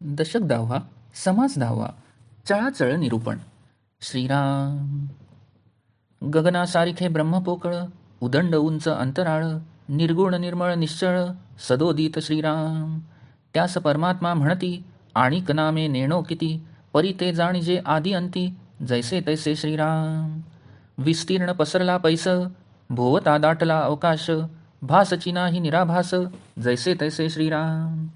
दशक 10वा समास 10वा चळाचळ निरूपण. श्रीराम. गगनासारिखे ब्रह्मपोकळ, उदंड उंच अंतराळ, निर्गुण निर्मळ निश्चळ, सदोदित श्रीराम. त्यास परमात्मा म्हणती, आणिक नामे नेणो किती, परी ते जाणिजे आदि अंती, जैसे तैसे श्रीराम. विस्तीर्ण पसरला पैस, भोवता दाटला अवकाश, भासची नाही निराभास, जैसे तैसे श्रीराम.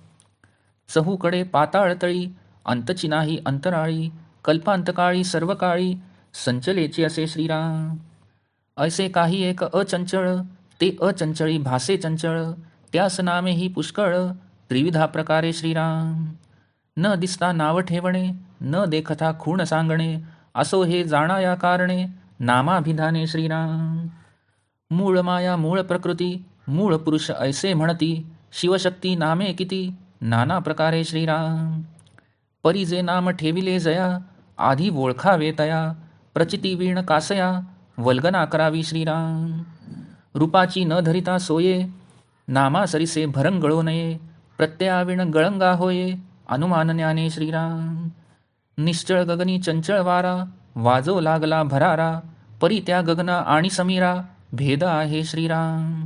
चहूकडे पाताळ तळी, अंतची नाही अंतराळी, कल्पांतकाळी सर्व काळी, संचलेची असे श्रीराम. ऐसे काही एक अचंचळ, ते अचंचळी भासे चंचळ, त्यास नामे ही पुष्कळ, त्रिविधा प्रकारे श्रीराम. न दिसता नाव ठेवणे, न देखता खूण सांगणे, असो हे जाणा कारणे, नामाभिधाने श्रीराम. मूळ माया मूळ प्रकृती, मूळ पुरुष ऐसे म्हणती, शिवशक्ती नामे किती, नाना प्रकारे श्रीराम. परी जे नाम ठेविले जया, आधी ओळखावे तया, प्रचिती वीण कासया, वल्गना करावी श्रीराम. रूपाची न धरिता सोये, नामा सरिसे भरंगळो नये, प्रत्ययाविण गळंगा होये, अनुमान ज्ञाने श्रीराम. निश्चळ गगनी चंचळ वारा, वाजो लागला भरारा, परी त्या गगना आणि समीरा, भेद आहे श्रीराम.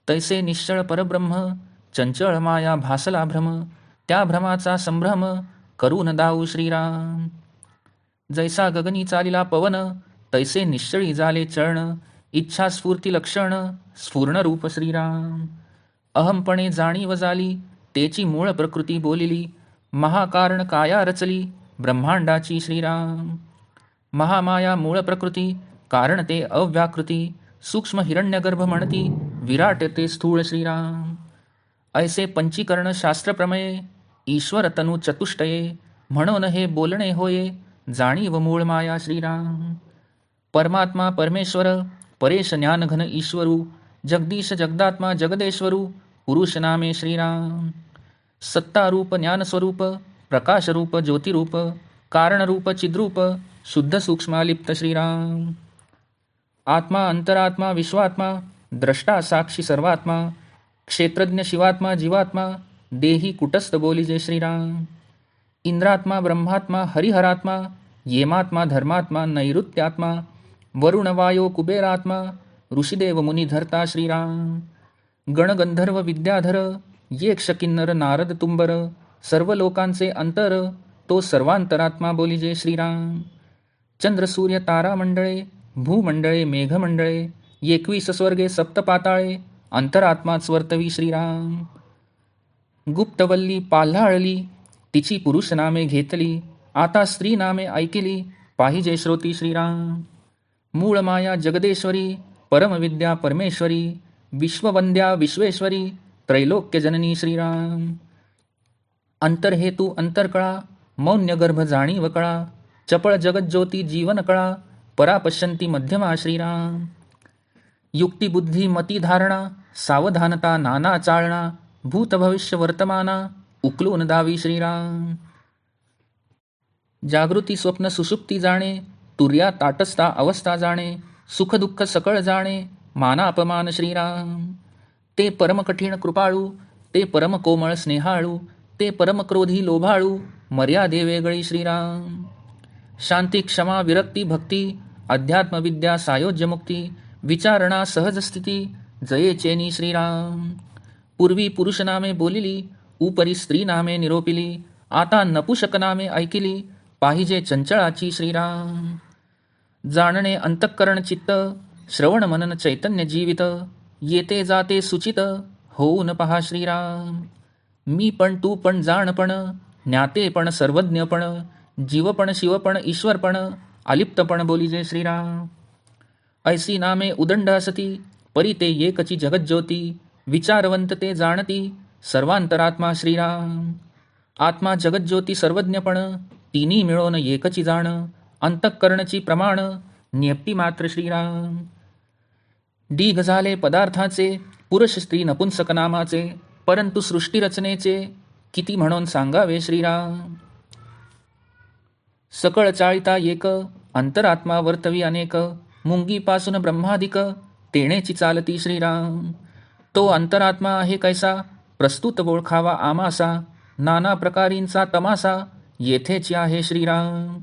तैसे निश्चळ परब्रह्म, चंचळ माया भासला भ्रम, त्या भ्रमाचा संभ्रम, करून दाऊ श्रीराम. जैसा गगनी चालिला पवन, तैसे निश्चळी झाले चळण, इच्छा स्फूर्ती लक्षण, स्फूर्ण रूप श्रीराम. अहमपणे जाणीव झाली, तेची मूळ प्रकृती बोलिली, महाकारण काया रचली, ब्रह्मांडाची श्रीराम. महामाया मूळ प्रकृती, कारण ते अव्याकृती, सूक्ष्म हिरण्यगर्भ म्हणती, विराट ते स्थूळ श्रीराम. ऐसे पंचीकरण शास्त्रप्रमये, ईश्वर तनु चतुष्टये, म्हणून हे बोलणे होये, जाणीव मूळ माया श्रीराम. परमात्मा परमेश्वर, परेश ज्ञानघन ईश्वरू, जगदीश जगदात्मा जगदेश्वरू, पुरुष नामे श्रीराम. सत्तारूप ज्ञानस्वरूप, प्रकाशरूप ज्योतिरूप, कारणरूप चिद्रूप, शुद्ध सूक्ष्मालिप्त श्रीराम. आत्मा अंतरात्मा विश्वात्मा, द्रष्टा साक्षी सर्वात्मा, क्षेत्रज्ञ शिवात्मा जीवात्मा, देही कुटस्थ बोलिजे श्रीराम. इंद्रात्मा ब्रह्मात्मा हरिहरात्मा, येमात्मा धर्मात्मा नैऋत्यात्मा, वरुण वायो कुबेरात्मा, ऋषिदेव मुनी धरता श्रीराम. गणगंधर्व विद्याधर, येक्ष किन्नर नारद तुंबर, सर्व लोकांचे अंतर, तो सर्वांतरात्मा बोलिजे श्रीराम. चंद्र सूर्य तारा मंडळे, भूमंडळे मेघमंडळे, 21 स्वर्गे सप्त पाताळे, अंतरात्माच वर्तवी श्रीराम. गुप्तवल्ली पाल्हाळली, तिची पुरुष नामे घेतली, आता स्त्री नामे ऐकिली, पाहिजे श्रोती श्रीराम. मूळ माया जगदेश्वरी, परमविद्या परमेश्वरी, विश्ववंद्या विश्वेश्वरी, त्रैलोक्य जननी श्रीराम. अंतरहेतू अंतरकळा, मौन्य गर्भ जाणीव कळा, चपळ जगज्योती जीवन कळा, परापश्यंती मध्यमा श्रीराम. युक्तिबुद्धी मती धारणा, सावधानता नाना चालना, भूत भविष्य वर्तमाना, उकलून दावी श्रीराम. जागृती स्वप्न सुषुप्ती जाणे, तुर्या ताटस्था अवस्था जाणे, सुख दुःख सकळ जाणे, माना अपमान श्रीराम. ते परम कठीण कृपाळू, ते परम कोमळ स्नेहाळू, ते परम क्रोधी लोभाळू, मर्यादे वेगळी श्रीराम. शांती क्षमा विरक्ती भक्ती, अध्यात्म विद्या सायोज्य मुक्ती, विचारणा सहज स्थिती, जये चेनी श्रीराम. पूर्वी पुरुष नामे बोलिली, उपरी स्त्री नामे निरोपिली, आता नपुषक नामे ऐकिली, पाहिजे चंचळाची श्रीराम. जाणणे अंतःकरण चित्त, श्रवण मनन चैतन्य जीवित, येते जाते सुचित, होऊन पहा श्रीराम. मी पण तू पण जाणपण, ज्ञातेपण सर्वज्ञपण, जीवपण शिवपण ईश्वरपण, अलिप्तपण बोलिजे श्रीराम. ऐसी नामे उदंड असती, परी ते एकची जगज्योती, विचारवंत ते जाणती, सर्वांतरात्मा श्रीराम. आत्मा जगज्योती सर्वज्ञपण, तिन्ही मिळवून एकची जाण, अंतःकरणची प्रमाण, नियप्ती मात्र श्रीराम. ढीग झाले पदार्थाचे, पुरुष स्त्री नपुंसक नामाचे, परंतु सृष्टी रचनेचे, किती म्हणून सांगावे श्रीराम. सकळ चाळिता एक, अंतरात्मा वर्तवी अनेक, मुंगीपासून ब्रह्मादिक, तेणेची चालती श्रीराम. तो अंतरात्मा आहे कैसा, प्रस्तुत ओळखावा आमासा, नाना प्रकारींचा तमासा येथेच आहे श्रीराम.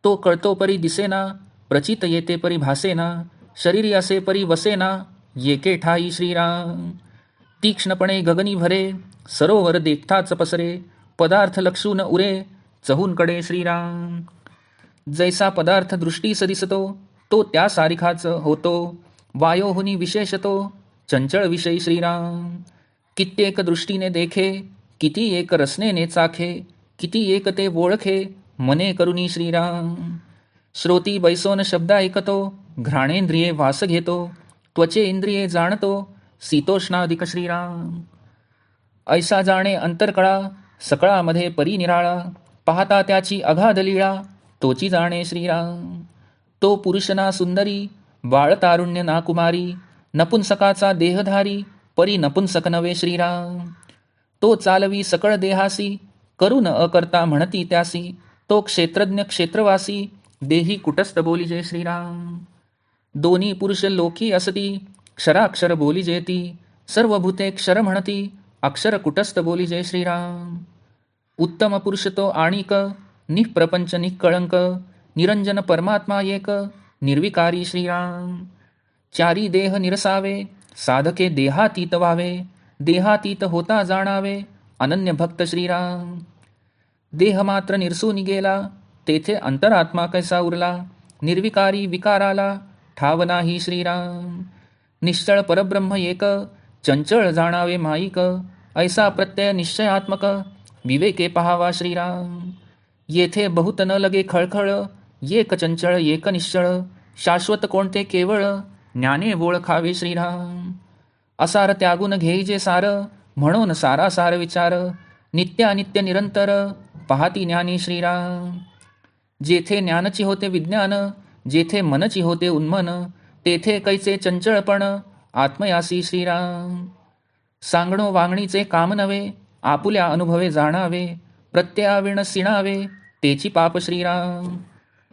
तो कळतो परी दिसेना, प्रचित येते परी भासेना, शरीरी असे परी वसेना, येके ठाई श्रीराम. तीक्ष्णपणे गगनी भरे, सरोवर देखताच पसरे, पदार्थ लक्षून उरे, चहूनकडे श्रीराम. जैसा पदार्थ दृष्टीस दिसतो, तो त्या सारिखाच होतो, वायोहुनी विशेषतो, चंचळ विषयी श्रीराम. कित्येक दृष्टीने देखे, किती एक रसनेने चाखे, किती एक ते ओळखे, मने करुनी श्रीराम. श्रोती बैसोन शब्द ऐकतो, घ्राणेंद्रिये वास घेतो, त्वचे इंद्रिये जाणतो, शीतोष्णाधिक श्रीराम. ऐसा जाणे अंतरकळा, सकळामध्ये परिनिराळा, पाहता त्याची अगाध लीळा, तोची जाणे श्रीराम. तो पुरुषना सुंदरी, बाळ तारुण्य ना कुमारी, नपुंसकाचा देहधारी, परी नपुंसक नवे श्रीराम. तो चालवी सकळ देहासी, करून अकर्ता म्हणती त्यासी, तो क्षेत्रज्ञ क्षेत्रवासी, देही कुटस्थ बोलिजे श्रीराम. दोन्ही पुरुष लोकी असती, क्षराक्षर बोलिजे ती, सर्व भूते क्षर म्हणती, अक्षर कुटस्थ बोलिजे श्रीराम. उत्तम पुरुष तो आणिक, निःप्रपंच निःकळंक, निरंजन परमात्मा एक, निर्विकारी श्रीराम. चारी देह निरसावे, साधके देहातीत व्हावे, देहातीत होता जाणावे, अनन्य भक्त श्रीराम. देह मात्र निरसून गेला, तेथे अंतरात्मा कैसा उरला, निर्विकारी विकाराला, ठाव नाही श्रीराम. निश्चळ परब्रह्म एक, चंचळ जाणावे माईक, ऐसा प्रत्यय निश्चयात्मक, विवेके पहावा श्रीराम. येथे बहुत न लगे खळखळ, एक चंचळ एक निश्चळ, शाश्वत कोणते केवळ, ज्ञाने ओळखावे श्रीराम. असार त्यागून घेईजे सार, म्हणून सारासार विचार, नित्यानित्य निरंतर, पाहती ज्ञानी श्रीराम. जेथे ज्ञानची होते विज्ञान, जेथे मनची होते उन्मन, तेथे कैचे चंचळपण, आत्मयासी श्रीराम. सांगणो वांगणीचे काम नव्हे, आपुल्या अनुभवे जाणावे, प्रत्ययाविण सिणावे, तेची पाप श्रीराम.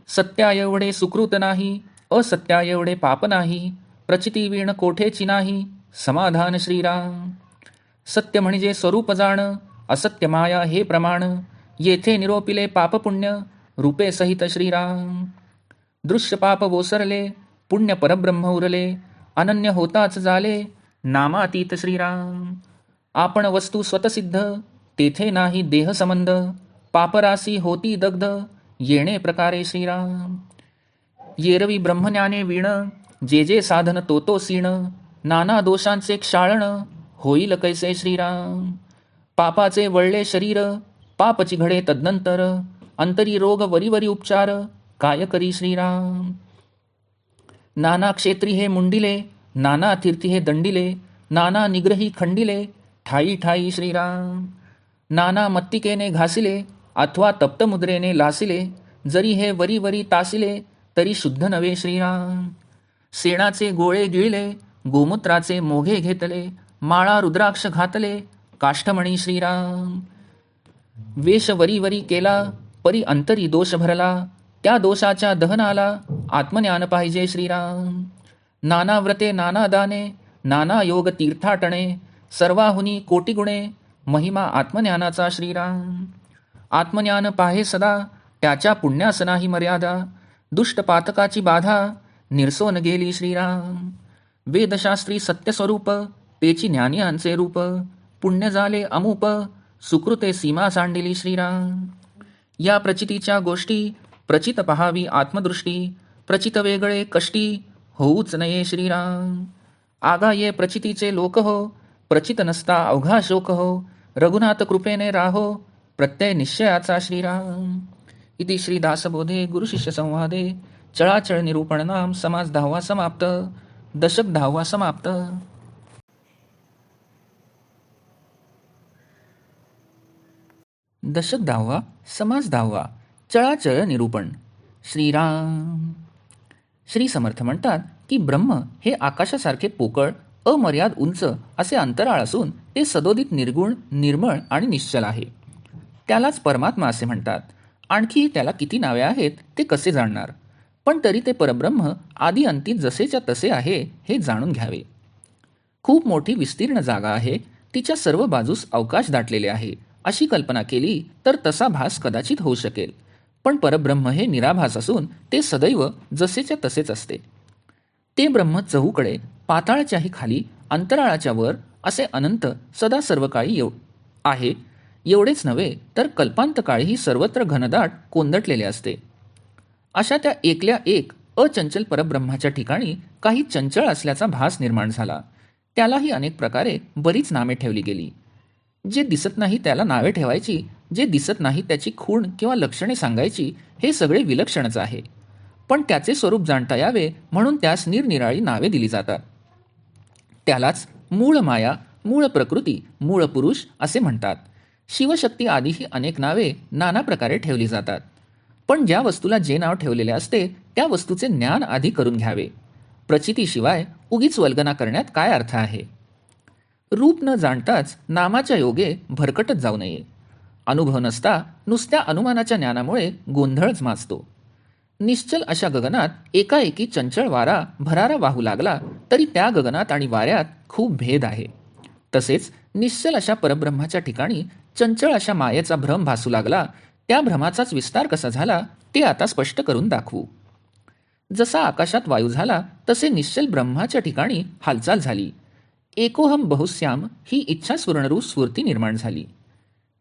सत्या एवढे सुकृत नाही, असत्या एवढे पाप नाही, प्रचितीविण कोठेची नाही, समाधान श्रीराम. सत्य म्हणजे स्वरूप जाण, असत्य माया हे प्रमाण, येथे निरोपिले पापपुण्य, रूपे सहित श्रीराम. दृश्य पाप ओसरले, पुण्य परब्रह्म उरले, अनन्य होताच झाले, नामातीत श्रीराम. आपण वस्तू स्वतसिद्ध, तेथे नाही देहसंबंध, पापरासी होती दग्ध, येणे प्रकारे श्रीराम. येरवी ब्रह्मज्ञाने वीण, जे जे साधन तो तो सीण, नाना दोषांचे क्षाळण, होईल कैसे श्रीराम. पापाचे वळले शरीर, पापची घडे तदनंतर, अंतरी रोग वरीवरी उपचार, काय करी श्रीराम. नाना क्षेत्री हे मुंडिले, नाना तीर्थी हे दंडिले, नाना निग्रही खंडिले, ठाई ठाई श्रीराम. नाना मत्तिकेने घासिले, अथवा तप्तमुद्रेने लासिले, जरी हे वरी वरी तासिले, तरी शुद्ध नवे श्रीराम. शेणाचे गोळे गिळले, गोमूत्राचे मोघे घेतले, माळा रुद्राक्ष घातले, काष्ठमणी श्रीराम. वेश वरी वरी केला, परी अंतरी दोष भरला, त्या दोषाच्या दहनाला, आत्मज्ञान पाहिजे श्रीराम. नाना व्रते नाना दाने, नाना योग तीर्थाटणे, सर्वाहुनी कोटी गुणे, महिमा आत्मज्ञानाचा श्रीराम. आत्मज्ञान पाहे सदा, त्याच्या पुण्यास नाही मर्यादा, दुष्ट पातकाची बाधा, निरसोन गेली श्रीराम. वेदशास्त्री सत्यस्वरूप, तेची ज्ञानियांचे रूप, पुण्य झाले अमूप, सुकृते सीमा सांडिली श्रीराम. या प्रचितीच्या गोष्टी, प्रचित पहावी आत्मदृष्टी, प्रचित वेगळे कष्टी, होऊच नये श्रीराम. आगा ये प्रचितीचे लोक हो, प्रचित नसता अवघा शोक हो, रघुनाथ कृपेने राहो, प्रत्यय निश्चयाचा श्रीराम. इति श्री दासबोधे गुरुशिष्य संवादे चळाचळ निरूपण नाम समास 10वा समाप्त. दशक 10वा समाप्त. दशक 10वा समास 10वा चळाचळ निरूपण. श्रीराम. श्री समर्थ म्हणतात की ब्रह्म हे आकाशासारखे पोकळ, अमर्याद उंच असे अंतराळ असून ते सदोदित निर्गुण, निर्मळ आणि निश्चल आहे. त्यालाच परमात्मा असे म्हणतात. आणखी त्याला किती नावे आहेत ते कसे जाणणार, पण तरी ते परब्रह्म आदी अंती जसेच्या तसे आहे हे जाणून घ्यावे. खूप मोठी विस्तीर्ण जागा आहे, तिच्या सर्व बाजूस अवकाश दाटलेले आहे अशी कल्पना केली तर तसा भास कदाचित होऊ शकेल. पण परब्रह्म हे निराभास असून ते सदैव जसेच्या तसेच असते. ते ब्रह्म चहूकडे, पाताळाच्याही खाली, अंतराळाच्या वर असे अनंत सदा सर्वकाळी आहे. एवढेच नव्हे तर कल्पांतकाळीही सर्वत्र घनदाट कोंदटलेले असते. अशा त्या एकल्या एक अचंचल परब्रह्माच्या ठिकाणी काही चंचळ असल्याचा भास निर्माण झाला. त्यालाही अनेक प्रकारे बरीच नामे ठेवली गेली. जे दिसत नाही त्याला नावे ठेवायची, जे दिसत नाही त्याची खूण किंवा लक्षणे सांगायची, हे सगळे विलक्षणच आहे. पण त्याचे स्वरूप जाणता यावे म्हणून त्यास निरनिराळी नावे दिली जातात. त्यालाच मूळ माया, मूळ प्रकृती, मूळ पुरुष असे म्हणतात. शिवशक्ती आदीही अनेक नावे नाना प्रकारे ठेवली जातात. पण ज्या वस्तूला जे नाव ठेवलेले असते त्या वस्तूचे ज्ञान आधी करून घ्यावे. प्रचितीशिवाय उगीच वल्गना करण्यात काय अर्थ आहे. रूप न जाणताच नामाच्या योगे भरकटत जाऊ नये. अनुभव नसता नुसत्या अनुमानाच्या ज्ञानामुळे गोंधळच माजतो. निश्चल अशा गगनात एकाएकी चंचळ वारा भरारा वाहू लागला तरी त्या गगनात आणि वाऱ्यात खूप भेद आहे. तसेच निश्चल अशा परब्रह्माच्या ठिकाणी चंचळ अशा मायेचा भ्रम भासू लागला, त्या भ्रमाचाच विस्तार कसा झाला ते आता स्पष्ट करून दाखवू. जसा आकाशात वायू झाला तसे निश्चल ब्रह्माच्या ठिकाणी हालचाल झाली. एकोहम बहुश्याम ही इच्छा स्फुरणरूप स्फूर्ती निर्माण झाली.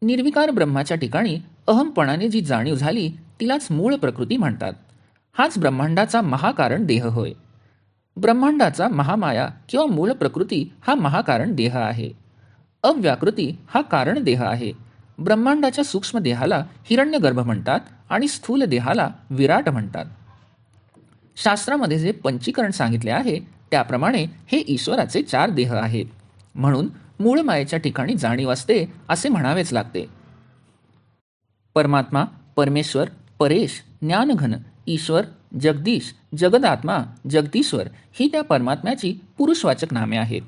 निर्विकार ब्रह्माच्या ठिकाणी अहमपणाने जी जाणीव झाली तिलाच मूळ प्रकृती म्हणतात. हाच ब्रह्मांडाचा महाकारण देह होय. ब्रह्मांडाचा महामाया किंवा मूळ प्रकृती हा महाकारण देह आहे. अव्याकृती हा कारण देह आहे. ब्रह्मांडाच्या सूक्ष्म देहाला हिरण्यगर्भ म्हणतात आणि स्थूल देहाला विराट म्हणतात. शास्त्रामध्ये जे पंचीकरण सांगितले आहे त्याप्रमाणे हे ईश्वराचे 4 देह आहेत. म्हणून मूळ मायेच्या ठिकाणी जाणीव असते असे म्हणावेच लागते. परमात्मा, परमेश्वर, परेश, ज्ञानघन, ईश्वर, जगदीश, जगदात्मा, जगदीश्वर ही त्या परमात्म्याची पुरुषवाचक नामे आहेत.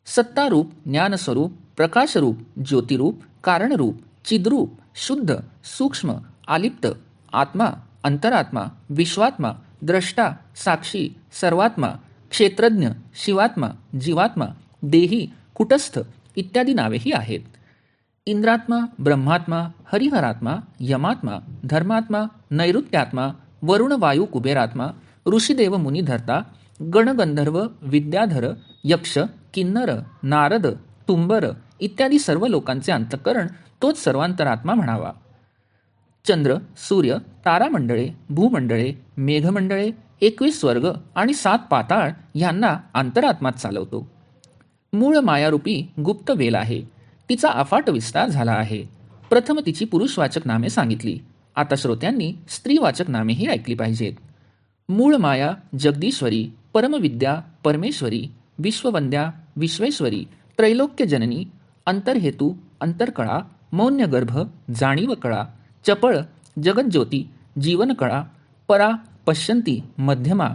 सत्तारूप, ज्ञानस्वरूप, प्रकाशरूप, ज्योतिरूप, कारणरूप, चिद्रूप, शुद्ध, सूक्ष्म, आलिप्त, आत्मा, अंतरात्मा, विश्वात्मा, द्रष्टा, साक्षी, सर्वात्मा, क्षेत्रज्ञ, शिवात्मा, जीवात्मा, देही, कुटस्थ इत्यादी नावेही आहेत. इंद्रात्मा, ब्रह्मात्मा, हरिहरात्मा, यमात्मा, धर्मात्मा, नैऋत्यात्मा, वरुण, वायू, कुबेरात्मा, ऋषिदेव, मुनिधर्ता, गणगंधर्व, विद्याधर, यक्ष, किन्नर, नारद, तुंबर इत्यादी सर्व लोकांचे अंतःकरण तोच सर्वांतरात्मा म्हणावा. चंद्र, सूर्य, तारामंडळे, भूमंडळे, मेघमंडळे, 21 स्वर्ग आणि 7 पाताळ यांना अंतरात्मात चालवतो. मूळ मायारूपी गुप्त वेल आहे. तिचा अफाट विस्तार झाला आहे. प्रथम तिची पुरुषवाचक नामे सांगितली. आता श्रोत्यांनी स्त्रीवाचक नामेही ऐकली पाहिजेत. मूळ माया जगदीश्वरी, परमविद्या परमेश्वरी, विश्ववंद्या विश्वेश्वरी, त्रैलोक्यजननी, अंतर्हेतू अंतरकळा, मौन्यगर्भ जाणीवकळा, चपळ जगज्योती, जीवनकळा, परा पश्यंती, मध्यमा,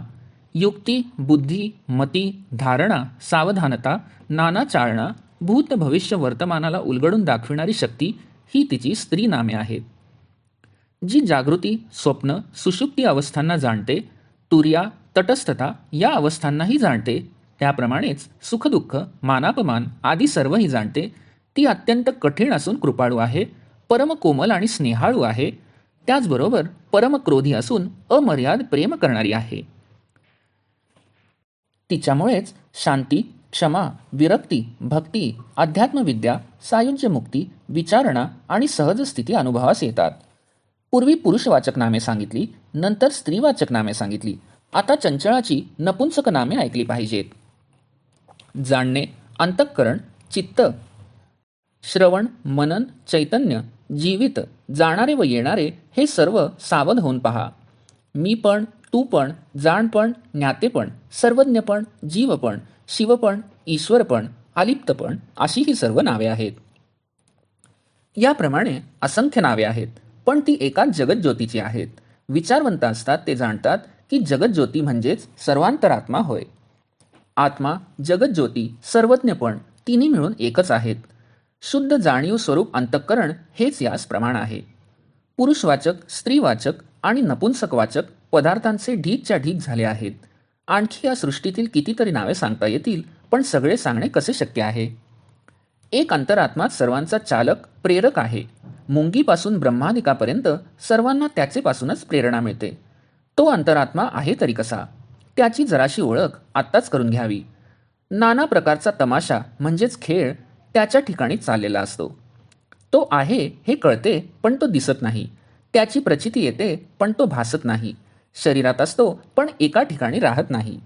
युक्ती, बुद्धी, मती, धारणा, सावधानता, नाना चाळणा, भूत भविष्य वर्तमानाला उलगडून दाखविणारी शक्ती ही तिची स्त्री नामे आहेत. जी जागृती, स्वप्न, सुषुप्ती अवस्थांना जाणते, तुर्या, तटस्थता या अवस्थांनाही जाणते, त्याप्रमाणेच सुखदुःख, मानापमान आदी सर्वही जाणते, ती अत्यंत कठीण असून कृपाळू आहे, परम कोमल आणि स्नेहाळू आहे, त्याचबरोबर परमक्रोधी असून अमर्याद प्रेम करणारी आहे. तिच्यामुळेच शांती, क्षमा, विरक्ती, भक्ती, अध्यात्मविद्या, सायुज्य मुक्ती, विचारणा आणि सहज स्थिती अनुभवास येतात. पूर्वी पुरुषवाचक नामे सांगितली, नंतर स्त्रीवाचक नामे सांगितली. आता चंचळाची नपुंसक नामे ऐकली पाहिजेत. जाणणे, अंतःकरण, चित्त, श्रवण, मनन, चैतन्य, जीवित, जाणारे व येणारे हे सर्व सावध होऊन पहा. मी पण, तू पण, जाणपण, ज्ञातेपण, सर्वज्ञपण, जीवपण, शिवपण, ईश्वरपण, अलिप्तपण अशी ही सर्व नावे आहेत. याप्रमाणे असंख्य नावे आहेत, पण ती एकाच जगज्योतीची आहेत. विचारवंत असतात ते जाणतात की जगज्योती म्हणजेच सर्वांतरात्मा होय. आत्मा, जगज्योती, सर्वज्ञपण तिन्ही मिळून एकच आहेत. शुद्ध जाणीव स्वरूप अंतःकरण हेच यास प्रमाण आहे. पुरुषवाचक, स्त्रीवाचक आणि नपुंसकवाचक पदार्थांचे ढीकच्या ढीक झाले आहेत. आणखी या सृष्टीतील कितीतरी नावे सांगता येतील, पण सगळे सांगणे कसे शक्य आहे. एक अंतरात्माच सर्वांचा चालक प्रेरक आहे. मुंगीपासून ब्रह्मादिकापर्यंत सर्वांना त्याचेपासूनच प्रेरणा मिळते. तो अंतरात्मा आहे तरी कसा, त्याची जराशी ओळख आत्ताच करून घ्यावी. नाना प्रकारचा तमाशा म्हणजेच खेळ त्याच्या ठिकाणी चाललेला असतो. तो आहे हे कळते, पण तो दिसत नाही. त्याची प्रचिती येते, पण तो भासत नाही. शरीरात असतो, पण एका ठिकाणी राहत नाही.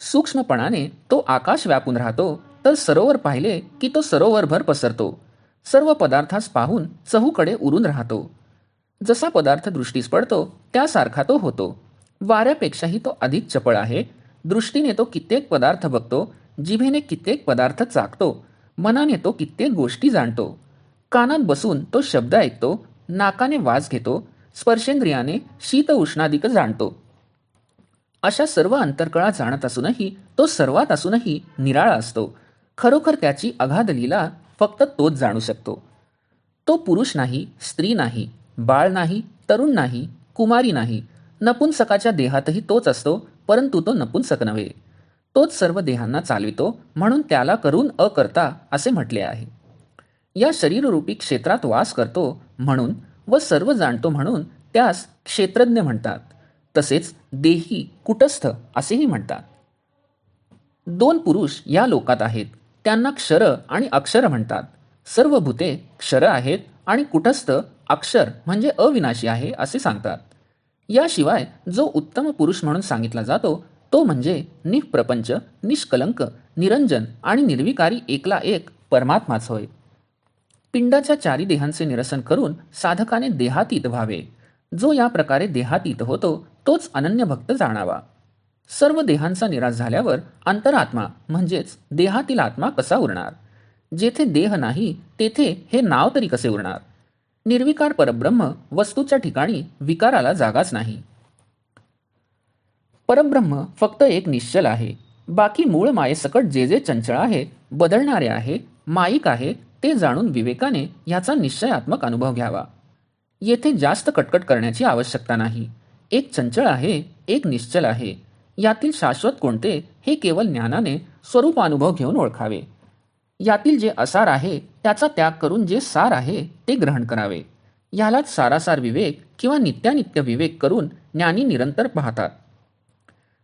सूक्ष्मपणाने तो आकाश व्यापून राहतो, तर सरोवर पाहिले की तो सरोवरभर पसरतो. सर्व पदार्थास पाहून चहूकडे उरून राहतो. जसा पदार्थ दृष्टीस पडतो त्यासारखा तो होतो. वाऱ्यापेक्षाही तो अधिक चपळ आहे. दृष्टीने तो कित्येक पदार्थ बघतो, जिभेने कित्येक पदार्थ चाखतो, मनाने तो कित्येक गोष्टी जाणतो. कानात बसून तो शब्द ऐकतो, नाकाने वास घेतो, स्पर्शेंद्रियाने शीत उष्णादिक जाणतो. अशा सर्व अंतर्कळा जाणत असूनही तो सर्वात असूनही निराळा असतो. खरोखर त्याची अगाध लीला फक्त तोच जाणू शकतो. तो पुरुष नाही, स्त्री नाही, बाळ नाही, तरुण नाही, कुमारी नाही. नपुंसकाच्या देहातही तोच असतो, परंतु तो नपुंसक नव्हे. तोच सर्व देहांना चालवितो, म्हणून त्याला करून अकर्ता असे म्हटले आहे. या शरीररूपी क्षेत्रात वास करतो म्हणून व सर्व जाणतो म्हणून त्यास क्षेत्रज्ञ म्हणतात. तसेच देही कुटस्थ असेही म्हणतात. दोन पुरुष या लोकात आहेत, त्यांना क्षर आणि अक्षर म्हणतात. सर्व भूते क्षर आहेत आणि कुटस्थ अक्षर म्हणजे अविनाशी आहे असे सांगतात. याशिवाय जो उत्तम पुरुष म्हणून सांगितला जातो तो म्हणजे निष्प्रपंच, निष्कलंक, निरंजन आणि निर्विकारी एकला एक परमात्माच होय. पिंडाच्या चारी देहांचे निरसन करून साधकाने देहातीत व्हावे. जो या प्रकारे देहातीत होतो तोच अनन्य भक्त जाणावा. सर्व देहांचा निराश झाल्यावर अंतरात्मा म्हणजेच देहातील आत्मा कसा उरणार? जेथे देह नाही तेथे हे नाव तरी कसे उरणार? निर्विकार परब्रह्म वस्तूच्या ठिकाणी विकाराला जागाच नाही. परब्रह्म फक्त एक निश्चल आहे. बाकी मूळ मायेसकट जे जे चंचळ आहे, बदलणारे आहे, माईक आहे, ते जाणून विवेकाने याचा निश्चयात्मक अनुभव घ्यावा. येथे जास्त कटकट करण्याची आवश्यकता नाही. एक चंचळ आहे, एक निश्चल आहे. यातील शाश्वत कोणते हे केवळ ज्ञानाने स्वरूप अनुभव घेऊन ओळखावे. यातील जे असार आहे त्याचा त्याग करून जे सार आहे ते ग्रहण करावे. यालाच सारासार विवेक किंवा नित्यानित्य विवेक करून ज्ञानी निरंतर पाहतात.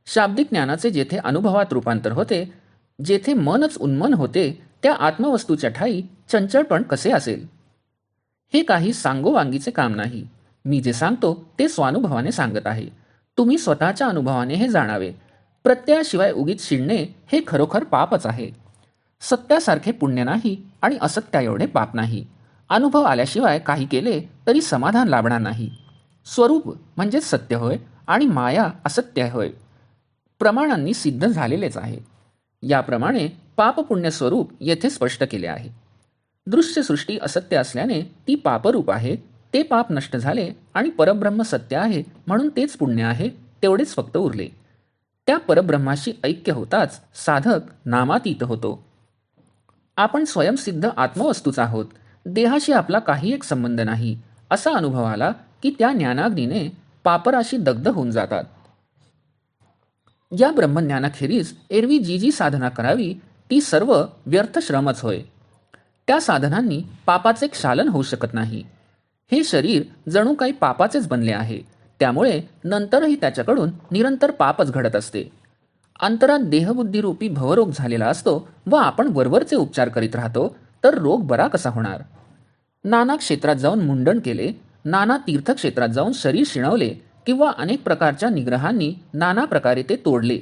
शाब्दिक ज्ञानाचे जेथे अनुभवात रूपांतर होते, जेथे मनच उन्मन होते, त्या आत्मवस्तूच्या ठाई चंचलपण कसे असेल? हे काही सांगोवांगीचे काम नाही. मी जे सांगतो ते स्वानुभवाने सांगत आहे. तुम्ही स्वतःच्या अनुभवाने हे जाणावे. प्रत्ययाशिवाय उगीच शिणणे हे खरोखर पापच आहे. सत्यासारखे पुण्य नाही आणि असत्या एवढे पाप नाही. अनुभव आल्याशिवाय काही केले तरी समाधान लाभणार नाही. स्वरूप म्हणजेच सत्य होय आणि माया असत्य होय. प्रमाणांनी सिद्ध झालेलेच आहे. याप्रमाणे पापपुण्य स्वरूप येथे स्पष्ट केले आहे. दृश्यसृष्टी असत्य असल्याने ती पापरूप आहे. ते पाप नष्ट झाले आणि परब्रह्म सत्य आहे म्हणून तेच पुण्य आहे, तेवढेच फक्त उरले. त्या परब्रह्माशी ऐक्य होताच साधक नामातीत होतो. आपण स्वयंसिद्ध आत्मवस्तूच आहोत. देहाशी आपला काही एक संबंध नाही असा अनुभव आला की त्या ज्ञानाग्नीने पापराशी दग्ध होऊन जातात. या ब्रह्मज्ञानाखेरीज एरवी जी जी साधना करावी ती सर्व व्यर्थ श्रमच होय. त्या साधनांनी पापाचे क्षालन होऊ शकत नाही. हे शरीर जणू काही पापाचेच बनले आहे. त्यामुळे नंतरही त्याच्याकडून निरंतर पापच घडत असते. अंतरात देहबुद्धीरूपी भवरोग झालेला असतो व आपण वरवरचे उपचार करीत राहतो, तर रोग बरा कसा होणार? नाना क्षेत्रात जाऊन मुंडन केले, नाना तीर्थक्षेत्रात जाऊन शरीर शिणवले किंवा अनेक प्रकारच्या निग्रहांनी नाना प्रकारे ते तोडले,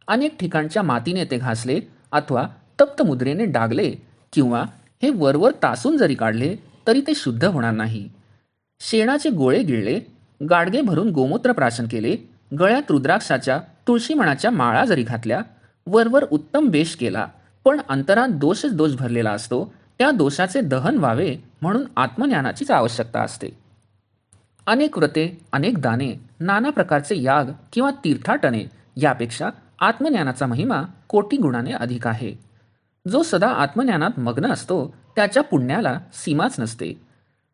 अनेक ठिकाणच्या मातीने ते घासले अथवा तप्त मुद्रेने डागले किंवा हे वरवर तासून जरी काढले तरी ते शुद्ध होणार नाही. शेणाचे गोळे गिळले, गाडगे भरून गोमूत्र प्राशन केले, गळ्यात रुद्राक्षाच्या तुळशीमणाच्या माळा जरी घातल्या, वरवर उत्तम वेश केला, पण अंतरात दोषच दोष भरलेला असतो. त्या दोषाचे दहन व्हावे म्हणून आत्मज्ञानाचीच आवश्यकता असते. अनेक व्रते, अनेक दाने, नाना प्रकारचे याग किंवा तीर्थाटने यापेक्षा आत्मज्ञानाचा महिमा कोटी गुणाने अधिक आहे. जो सदा आत्मज्ञानात मग्न असतो त्याच्या पुण्याला सीमाच नसते.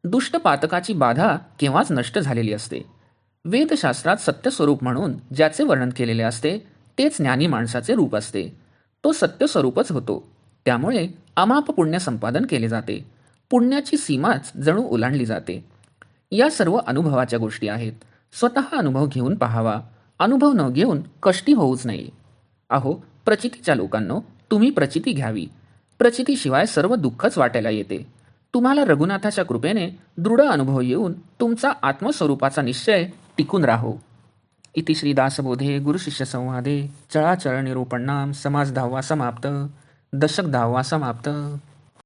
दुष्ट पातकाची बाधा केव्हाच नष्ट झालेली असते. वेदशास्त्रात सत्यस्वरूप म्हणून ज्याचे वर्णन केलेले असते तेच ज्ञानी माणसाचे रूप असते. तो सत्यस्वरूपच होतो. त्यामुळे अमाप पुण्य संपादन केले जाते. पुण्याची सीमाच जणू ओलांडली जाते. या सर्व अनुभवाच्या गोष्टी आहेत. स्वतः अनुभव घेऊन पाहावा. अनुभव न घेऊन कष्टी होऊच नये. अहो प्रचितीच्या लोकांनो, तुम्ही प्रचिती घ्यावी. प्रचितीशिवाय सर्व दुःखच वाटायला येते. तुम्हाला रघुनाथाच्या कृपेने दृढ अनुभव येऊन तुमचा आत्मस्वरूपाचा निश्चय टिकून राहो. इति श्री दासबोधे गुरुशिष्य संवादे चळाचळ निरूपणाम समास 10वा समाप्त. दशक 10वा समाप्त.